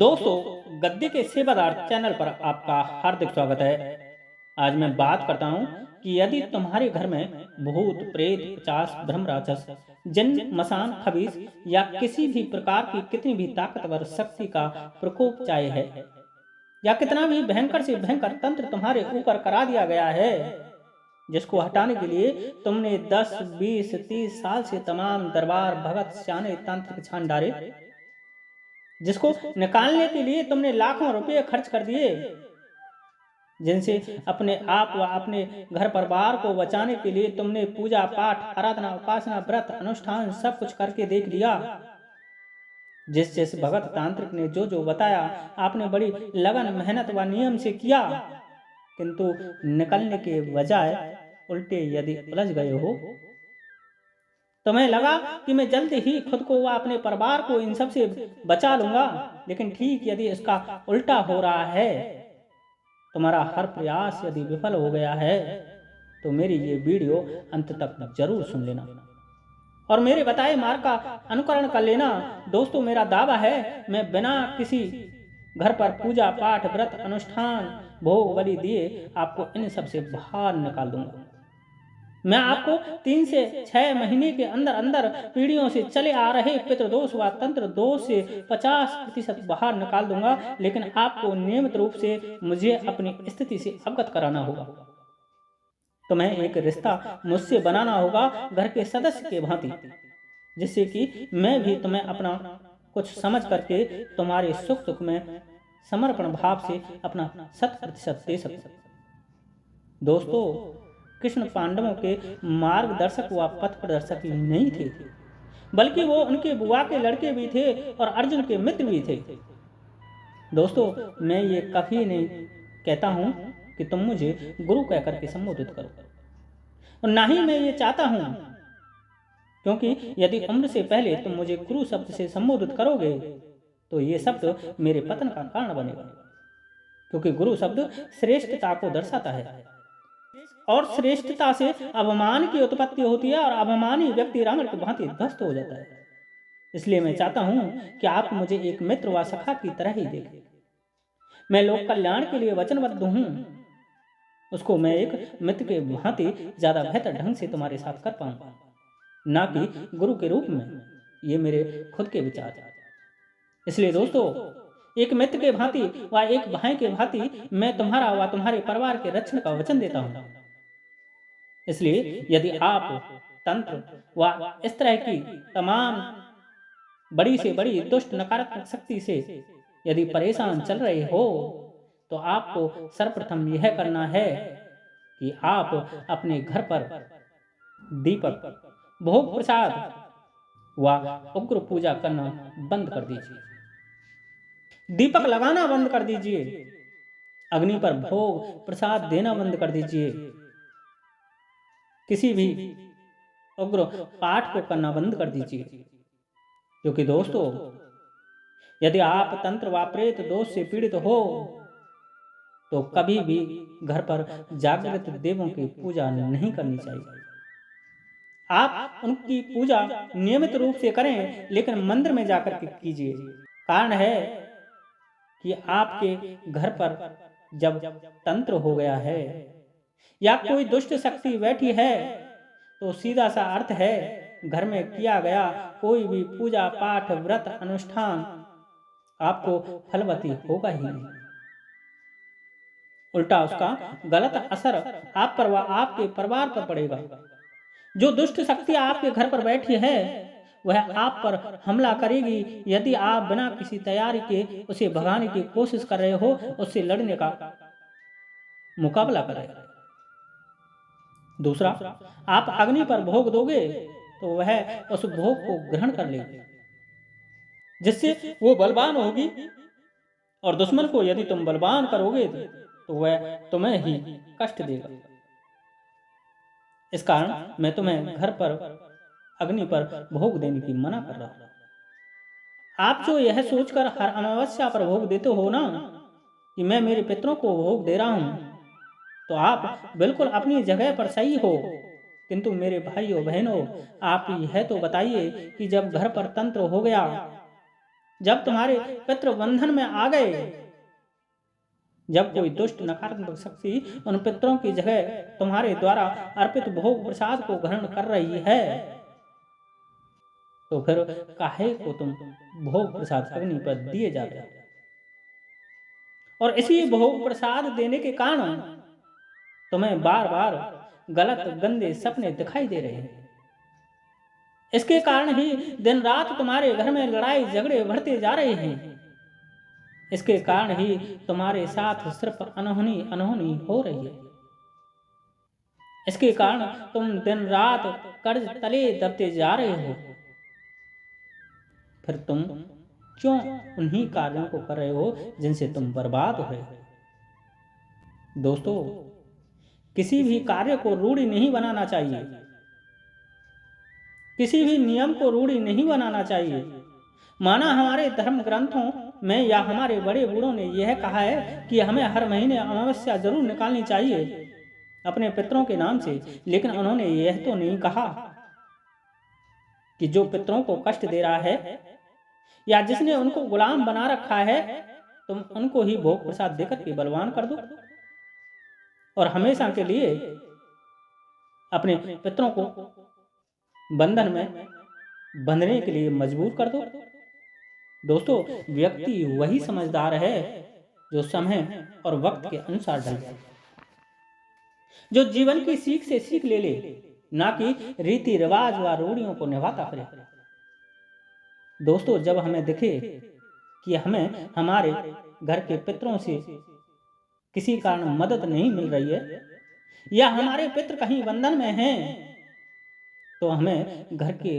दोस्तों, गद्दी के सेवादार चैनल पर आपका हार्दिक स्वागत है। आज मैं बात करता हूँ कि यदि तुम्हारे घर में भूत प्रेत पिशाच ब्रह्म राक्षस जिन मसान खबीस या किसी भी प्रकार की कितनी भी ताकतवर शक्ति का प्रकोप चाहे है या कितना भी भयंकर से भयंकर तंत्र तुम्हारे ऊपर करा दिया गया है, जिसको हटाने के लिए तुमने 10, 20, 30 साल से तमाम दरबार भगत स्याने तांत्रिक छान डाले, जिसको निकालने के लिए तुमने लाखों रुपए खर्च कर दिए, जिनसे अपने आप व अपने घर परिवार को बचाने के लिए तुमने पूजा पाठ आराधना उपासना व्रत अनुष्ठान सब कुछ करके देख लिया। जिस भगत तांत्रिक ने जो जो बताया आपने बड़ी लगन मेहनत व नियम से किया, किंतु निकलने के बजाय उल्टे यदि उलझ गए हो, तुम्हें लगा कि मैं जल्द ही खुद को व अपने परिवार को इन सब से बचा लूंगा, लेकिन ठीक यदि इसका उल्टा हो रहा है, तुम्हारा हर प्रयास यदि विफल हो गया है, तो मेरी ये वीडियो अंत तक जरूर सुन लेना और मेरे बताए मार्ग का अनुकरण कर लेना। दोस्तों, मेरा दावा है मैं बिना किसी घर पर पूजा पाठ व्रत अनुष्ठान भोग बलि दिए आपको इन सब से बाहर निकाल दूंगा। मैं आपको 3 से 6 महीने के अंदर अंदर पीढ़ियों से चले आ रहे पितृदोष व तंत्र दोष से 50% बाहर निकाल दूंगा, लेकिन आपको नियमित रूप से मुझे अपनी स्थिति से अवगत कराना होगा। तुम्हें एक रिश्ता मुझसे बनाना होगा घर के सदस्य के भांति, जिससे कि मैं भी तुम्हें अपना कुछ समझ करके तुम्हारे सुख दुख में समर्पण भाव से अपना 100% दे सकूं। दोस्तों, कृष्ण पांडवों के मार्गदर्शक व पथ प्रदर्शक ही नहीं थे, बल्कि वो उनके बुआ के लड़के भी थे और अर्जुन के मित्र भी थे। दोस्तों, मैं ये कभी नहीं कहता हूं कि तुम मुझे गुरु कहकर के संबोधित करो, और ना ही मैं ये चाहता हूं, क्योंकि यदि उम्र से पहले तुम मुझे गुरु शब्द से संबोधित करोगे तो ये शब्द मेरे पतन का कारण बनेगा, क्योंकि गुरु शब्द श्रेष्ठता को दर्शाता है और श्रेष्ठता से अभिमान की उत्पत्ति होती है और अभिमानी व्यक्ति रावण की भांति ध्वस्त हो जाता है। इसलिए मैं चाहता हूं कि आप मुझे एक मित्र व सखा की तरह ही देखें। मैं लोक कल्याण के लिए वचनबद्ध हूं, उसको मैं एक मित्र के भांति ज्यादा बेहतर ढंग से तुम्हारे साथ कर पाऊंगा, ना कि गुरु के रूप में। ये मेरे खुद के विचार हैं। इसलिए दोस्तों, एक मित्र के भांति व एक भाई के भांति मैं तुम्हारा व तुम्हारे परिवार के रक्षण का वचन देता हूं। इसलिए यदि आप तंत्र व इस तरह की तमाम बड़ी से बड़ी दुष्ट नकारात्मक शक्ति से यदि परेशान चल रहे हो, तो आपको सर्वप्रथम यह करना है कि आप अपने घर पर दीपक भोग प्रसाद व उग्र पूजा करना बंद कर दीजिए। दीपक लगाना बंद कर दीजिए, अग्नि पर भोग प्रसाद देना बंद कर दीजिए, किसी भी उग्र पाठ को करना बंद कर दीजिए। क्योंकि दोस्तों, यदि आप तंत्र व प्रेत दोष से पीड़ित हो, तो कभी भी घर पर जागृत देवों की पूजा नहीं करनी चाहिए। आप उनकी पूजा नियमित रूप से करें, लेकिन मंदिर में जाकर के कीजिए। कारण है कि आपके घर पर जब तंत्र हो गया है या कोई दुष्ट शक्ति बैठी है, तो सीधा सा अर्थ है घर में किया गया कोई भी पूजा पाठ व्रत अनुष्ठान आपको फलवती होगा ही नहीं, उल्टा उसका गलत असर आप पर व आपके परिवार पर पड़ेगा। जो दुष्ट शक्ति आपके घर पर बैठी है, वह आप पर हमला करेगी यदि आप बिना किसी तैयारी के उसे भगाने की कोशिश कर रहे हो, उससे लड़ने का मुकाबला करेगा। दूसरा, आप अग्नि पर भोग दोगे तो वह उस भोग को ग्रहण कर लेगी, जिससे वो बलवान होगी, और दुश्मन को यदि तुम बलवान करोगे तो वह तुम्हें ही कष्ट देगा। इस कारण मैं तुम्हें घर पर अग्नि पर भोग देने की मना कर रहा हूं। आप जो यह सोचकर हर अमावस्या पर भोग देते हो ना कि मैं मेरे पितरों को भोग दे रहा हूं, तो आप बिल्कुल अपनी जगह पर सही हो, किंतु मेरे भाइयों बहनों, आप यह तो बताइए कि जब घर पर तंत्र हो गया जब तुम्हारे पितृ बंधन में आ गए, जब कोई दुष्ट नकारात्मक शक्ति उन पितरों की जगह तुम्हारे द्वारा अर्पित भोग प्रसाद को ग्रहण कर रही है, तो फिर काहे को तुम भोग प्रसाद अग्नि पर दिए जाते हो, और इसी भोग प्रसाद देने के कारण तुम्हें बार बार गलत गंदे सपने दिखाई दे रहे हैं। इसके कारण ही दिन रात तुम्हारे घर में लड़ाई झगड़े बढ़ते जा रहे हैं। इसके कारण ही तुम्हारे साथ सिर्फ अनहोनी अनहोनी हो रही है। इसके कारण तुम दिन रात कर्ज तले दबते जा रहे हो। फिर तुम क्यों उन्हीं कार्यों को कर रहे हो जिनसे तुम बर्बाद हो रहे हो। दोस्तों, किसी भी कार्य को रूढ़ी नहीं बनाना चाहिए, किसी भी नियम को रूढ़ी नहीं बनाना चाहिए। माना हमारे धर्म ग्रंथों में या हमारे बड़े बूढ़ों ने यह कहा है कि हमें हर महीने अमावस्या जरूर निकालनी चाहिए अपने पितरों के नाम से, लेकिन उन्होंने यह तो नहीं कहा कि जो पितरों को कष्ट दे रहा है या जिसने उनको गुलाम बना रखा है, तुम उनको ही भोग प्रसाद देकर के बलवान कर दो और हमेशा के लिए अपने पितरों को बंधन में बंधने के लिए मजबूर कर दो। दोस्तों, व्यक्ति वही समझदार है जो समय और वक्त के अनुसार ढल जाए, जो जीवन की सीख से सीख ले ले, ना कि रीति रिवाज व रूढ़ियों को निभाता फिरे। दोस्तों, जब हमें दिखे कि हमें हमारे घर के पितरों से किसी कारण मदद नहीं मिल रही है या हमारे पितृ कहीं बंधन में हैं, तो हमें घर के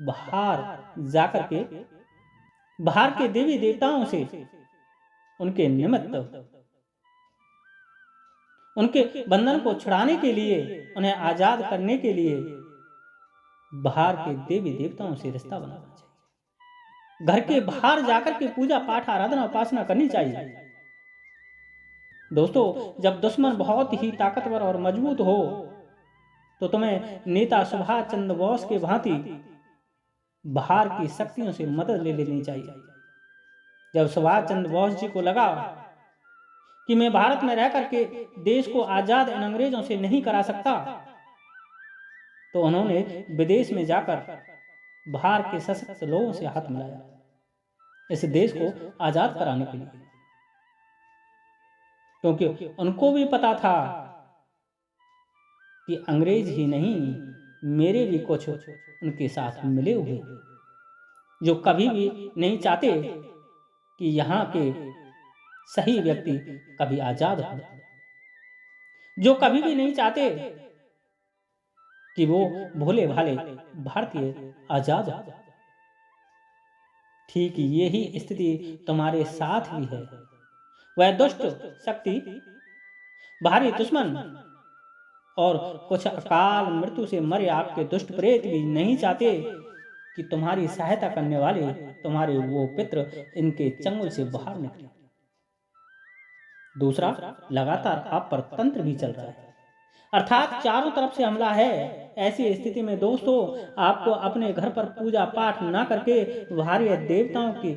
बाहर जाकर के बाहर के देवी देवताओं से उनके निमित्त उनके बंधन को छुड़ाने के लिए, उन्हें आजाद करने के लिए बाहर के देवी देवताओं से रिश्ता बनाना चाहिए। घर के बाहर जाकर के पूजा पाठ आराधना उपासना करनी चाहिए। दोस्तों, जब दुश्मन बहुत ही ताकतवर और मजबूत हो तो तुम्हें नेता सुभाष चंद्र बोस के भांति बाहर की शक्तियों से मदद ले लेनी चाहिए। जब सुभाष चंद्र बोस जी को लगा कि मैं भारत में रह करके देश को आजाद इन अंग्रेजों से नहीं करा सकता, तो उन्होंने विदेश में जाकर बाहर के सशक्त लोगों से हाथ मिलाया इस देश को आजाद कराने के लिए, क्योंकि उनको भी पता था कि अंग्रेज ही नहीं, मेरे भी कुछ उनके साथ मिले हुए जो कभी भी नहीं चाहते कि यहाँ के सही व्यक्ति कभी आजाद हो, जो कभी भी नहीं चाहते कि वो भोले भाले भारतीय आजाद हो। ठीक यही स्थिति तुम्हारे साथ भी है। वह दुष्ट शक्ति, भारी दुश्मन और कुछ अकाल मृत्यु से मरे आपके दुष्ट प्रेत भी नहीं चाहते कि तुम्हारी सहायता करने वाले तुम्हारे वो पितृ इनके चंगुल से बाहर निकले। दूसरा, लगातार आप पर तंत्र भी चल रहा है, अर्थात चारों तरफ से हमला है। ऐसी स्थिति में दोस्तों, आपको अपने घर पर पूजा पाठ ना करके बाहरी देवताओं की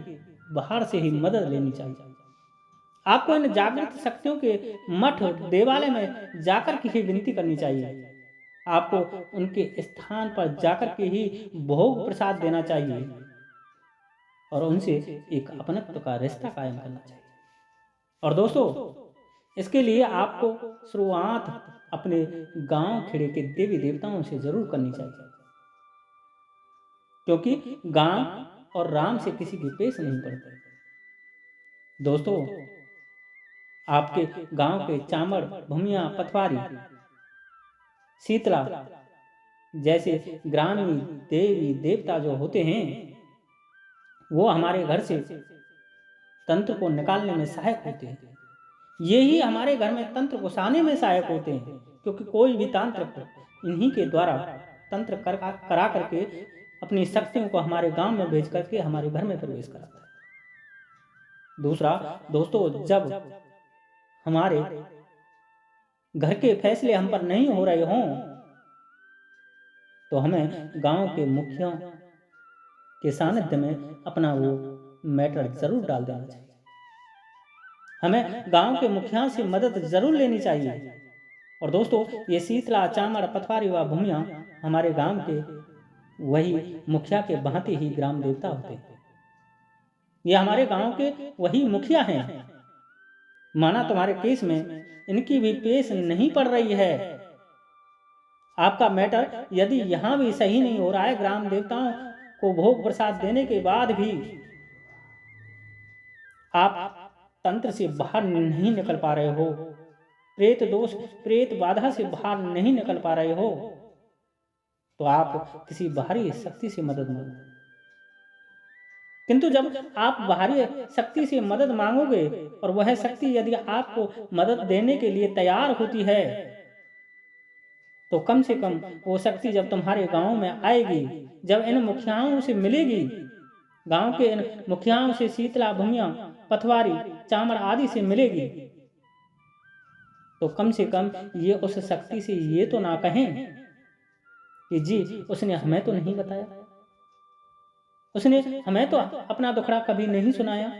बाहर से ही मदद लेनी चाहिए। आपको इन जागृत शक्तियों के मठ देवालय में जाकर के ही विनती करनी चाहिए। आपको उनके स्थान पर जाकर के ही भोग प्रसाद देना चाहिए और उनसे एक अपनत्व का रिश्ता कायम करना चाहिए। और दोस्तों, इसके लिए आपको शुरुआत अपने गांव खेड़े के देवी देवताओं से जरूर करनी चाहिए, क्योंकि गांव और राम से किसी की पेश नहीं पड़ती। दोस्तों, आपके गांव के चामड़, भूमिया, पथवारी, शीतला जैसे ग्रामीण देवी देवता जो होते हैं, वो हमारे घर से तंत्र को निकालने में सहायक होते हैं। ये ही हमारे घर में तंत्र घुसाने में सहायक होते हैं, क्योंकि कोई भी तांत्रिक इन्हीं के द्वारा तंत्र करा करके अपनी शक्तियों को हमारे गांव में भेज करके हमारे घर में प्रवेश कराता है। दूसरा दोस्तों, जब हमारे घर के फैसले हम पर नहीं हो रहे हों, तो हमें गांव के मुखिया के सानिध्य में अपना वो मैटर जरूर डाल देना चाहिए। हमें गांव के मुखिया से मदद जरूर लेनी चाहिए। और दोस्तों, ये शीतला, चामड़, पटवारी व भूमिया हमारे गांव के वही मुखिया के भांति ही ग्राम देवता होते हैं। ये हमारे गांव के वही मुखिया हैं। माना तुम्हारे केस में इनकी भी पेश नहीं पड़ रही है। आपका मैटर यदि यहाँ भी सही नहीं हो रहा है, ग्राम देवताओं को भोग प्रसाद देने के बाद भी आप तंत्र से बाहर नहीं निकल पा रहे हो, प्रेत दोष, प्रेत बाधा से बाहर नहीं निकल पा रहे हो, तो आप किसी बाहरी शक्ति से मदद मांगो। किंतु जब आप बाहरी शक्ति से मदद मांगोगे और वह शक्ति यदि आपको मदद देने के लिए तैयार होती है, तो कम से कम वो शक्ति जब तुम्हारे गांव में आएगी, जब इन मुखियाओं से मिलेगी, गांव के इन मुखियाओं से, शीतला, भूमिया, पटवारी, चामड़ आदि से मिलेगी, तो कम से कम ये उस शक्ति से ये तो ना कहें कि जी उसने हमें तो नहीं बताया, उसने हमें तो अपना दुखड़ा कभी नहीं सुनाया।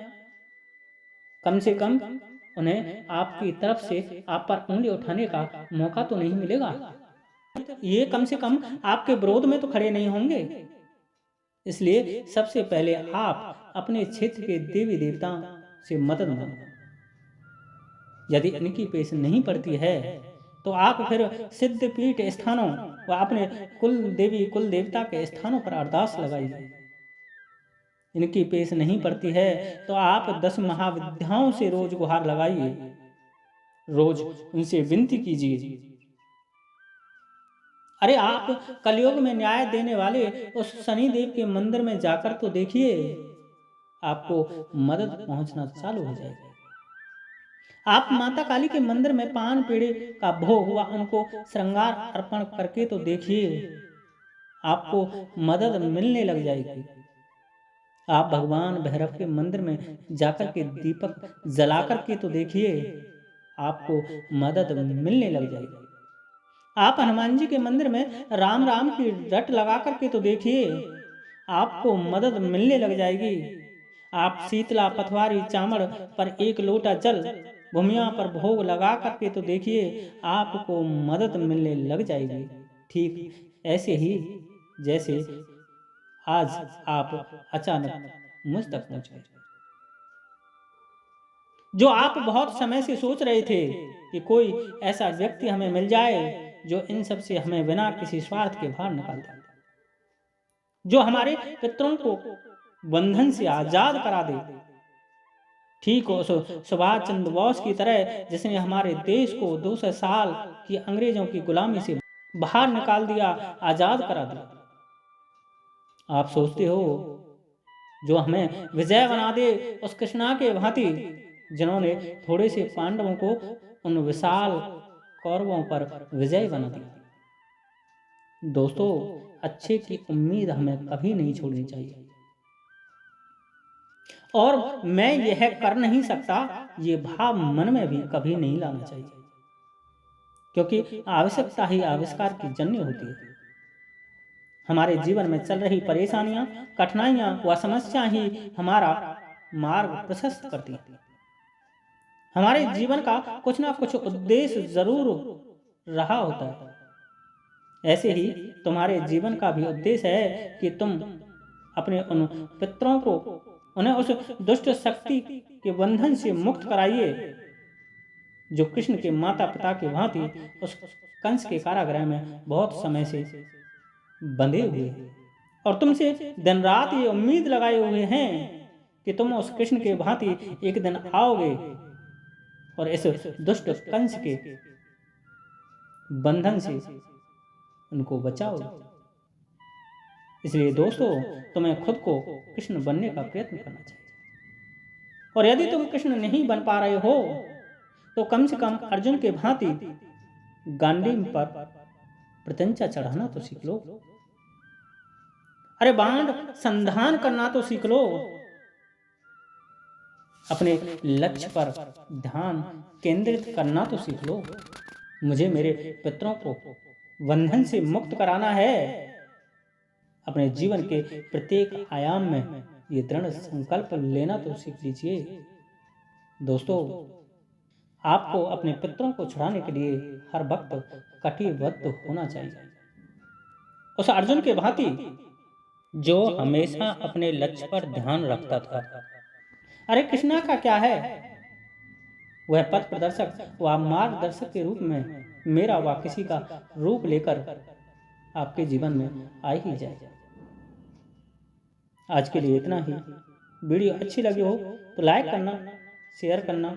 कम से कम उन्हें आपकी तरफ से आप पर उंगली उठाने का मौका तो नहीं मिलेगा। ये कम से कम आपके विरोध में तो खड़े नहीं होंगे। इसलिए सबसे पहले आप अपने क्षेत्र के देवी देवताओं से मदद मांगो। यदि इनकी पेश नहीं पड़ती है तो आप फिर सिद्ध पीठ स्थानों व अपने कुल देवी कुल देवता के स्थानों पर अरदास लगाइए। इनकी पेश नहीं पड़ती है तो आप 10 महाविद्याओं से रोज गुहार लगाइए, रोज उनसे विनती कीजिए। अरे आप कलयुग में न्याय देने वाले उस शनिदेव के मंदिर में जाकर तो देखिए, आपको मदद पहुंचना चालू हो जाएगी। आप माता काली के मंदिर में पान पेड़े का भोग हुआ उनको श्रृंगार अर्पण करके तो देखिए, आपको मदद मिलने लग जाएगी। आप भगवान भैरव के मंदिर में जाकर के दीपक जला करके तो देखिए, आपको मदद मिलने लग जाएगी। आप हनुमान जी के मंदिर में राम राम की रट लगा करके तो देखिए, आपको मदद मिलने लग जाएगी। आप शीतला, पटवारी, चामड़ पर 1 लोटा जल भूमिया पर भोग लगा करके तो देखिए, आपको मदद मिलने लग जाएगी। ठीक ऐसे ही जैसे आज आप अचानक मुझ तक पहुंच गए। जो आप बहुत समय से सोच रहे थे कि कोई ऐसा व्यक्ति हमें मिल जाए जो इन सब से हमें बिना किसी स्वार्थ के बाहर निकाल दे, जो हमारे पितरों को बंधन से आजाद करा दे। ठीक हो सुभाष चंद्र बोस की तरह, जिसने हमारे देश को 200 साल की अंग्रेजों की गुलामी से बाहर निकाल दिया, आजाद करा दिया। आप सोचते हो जो हमें विजय बना दे उस कृष्णा के भांति, जिन्होंने थोड़े से पांडवों को उन विशाल कौरवों पर विजय बना दिया। दोस्तों, अच्छे की उम्मीद हमें कभी नहीं छोड़नी चाहिए। और मैं यह कर नहीं सकता, ये भाव मन में भी कभी नहीं लाना चाहिए, क्योंकि आवश्यकता ही आविष्कार की जन्य होती है। हमारे जीवन में चल रही परेशानियां, कठिनाइयां व समस्या ही हमारा मार्ग प्रशस्त करती हैं। हमारे जीवन का कुछ ना कुछ उद्देश्य जरूर रहा होता है। ऐसे ही तुम्हारे जीवन का भी उद्देश्य है कि तुम अपने उन पितरों को, उन्हें उस दुष्ट शक्ति के बंधन से मुक्त कराइए जो कृष्ण के माता पिता के भांति उस कंस के कारागृह में बहुत समय से बंधे हुए हैं, और तुमसे दिन रात ये उम्मीद लगाए हुए हैं कि तुम उस कृष्ण के भांति एक दिन आओगे और इस दुष्ट कंस के बंधन से उनको बचाओगे। इसलिए दोस्तों, तुम्हें खुद को कृष्ण बनने का प्रयत्न करना चाहिए। और यदि तुम कृष्ण नहीं बन पा रहे हो तो कम से कम अर्जुन के भांति गांडीव पर प्रत्यंचा चढ़ाना तो सीख लो। अरे बाण संधान करना तो सीख लो। अपने लक्ष्य पर ध्यान केंद्रित करना तो सीख लो। मुझे मेरे पितरों को बंधन से मुक्त कराना है। अपने जीवन के प्रत्येक आयाम में ये दृढ़ संकल्प लेना तो सीख लीजिए। दोस्तों, आपको अपने पितरों को छुड़ाने के लिए हर वक्त कटिबद्ध होना चाहिए। उस अर्जुन के भांति जो हमेशा अपने लक्ष्य पर ध्यान रखता था। अरे कृष्णा का क्या है, वह पथ प्रदर्शक व मार्गदर्शक के रूप में मेरा व किसी का रूप लेकर आपके जीवन में आ ही जाए। आज के लिए इतना ही। वीडियो अच्छी लगी हो तो लाइक करना, शेयर करना,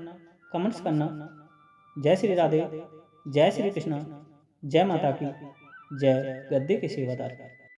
कमेंट्स करना। जय श्री राधे, जय श्री कृष्णा, जय माता की, जय गद्दे के सेवादार।